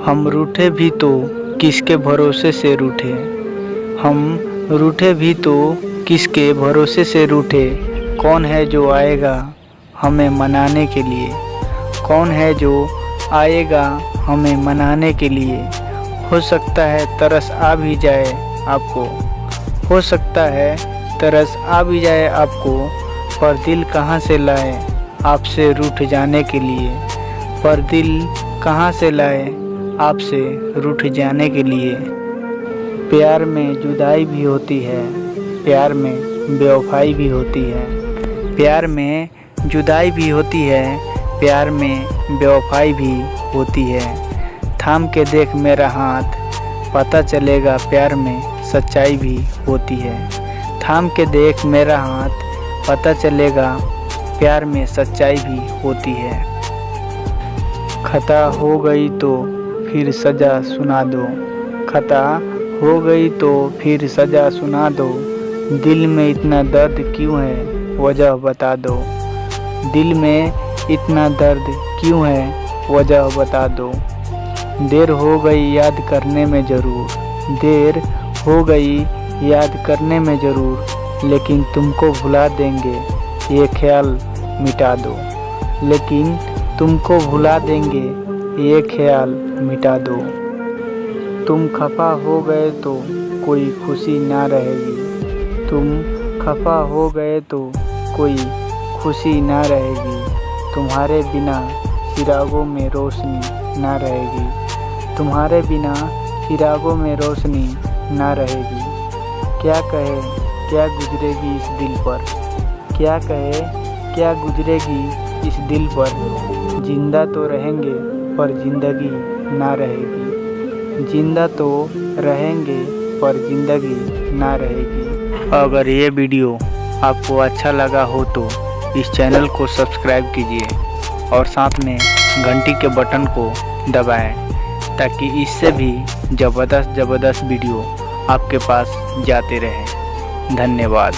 हम रूठे भी तो किसके भरोसे से रूठे। हम रूठे भी तो किसके भरोसे से रूठे। कौन है जो आएगा हमें मनाने के लिए। कौन है जो आएगा हमें मनाने के लिए। हो सकता है तरस आ भी जाए आपको। हो सकता है तरस आ भी जाए आपको। पर दिल कहाँ से लाए आपसे रूठ जाने के लिए। पर दिल कहाँ से लाए आपसे रूठ जाने के लिए। प्यार में जुदाई भी होती है, प्यार में बेवफाई भी होती है। प्यार में जुदाई भी होती है, प्यार में बेवफाई भी होती है। थाम के देख मेरा हाथ पता चलेगा प्यार में सच्चाई भी होती है। थाम के देख मेरा हाथ पता चलेगा प्यार में सच्चाई भी होती है। खता हो गई तो फिर सज़ा सुना दो। खता हो गई तो फिर सज़ा सुना दो। दिल में इतना दर्द क्यों है वजह बता दो। दिल में इतना दर्द क्यों है वजह बता दो। देर हो गई याद करने में ज़रूर। देर हो गई याद करने में ज़रूर। लेकिन तुमको भुला देंगे ये ख्याल मिटा दो। लेकिन तुमको भुला देंगे ये ख्याल मिटा दो। तुम खफा हो गए तो कोई खुशी ना रहेगी। तुम खफा हो गए तो कोई खुशी ना रहेगी। तुम्हारे बिना चिरागों में रोशनी ना रहेगी। तुम्हारे बिना चिरागों में रोशनी ना रहेगी। क्या कहे क्या गुजरेगी इस दिल पर। क्या कहे क्या गुजरेगी इस दिल पर। जिंदा तो रहेंगे पर ज़िंदगी ना रहेगी। जिंदा तो रहेंगे पर ज़िंदगी ना रहेगी। अगर ये वीडियो आपको अच्छा लगा हो तो इस चैनल को सब्सक्राइब कीजिए और साथ में घंटी के बटन को दबाएं ताकि इससे भी ज़बरदस्त वीडियो आपके पास जाते रहें। धन्यवाद।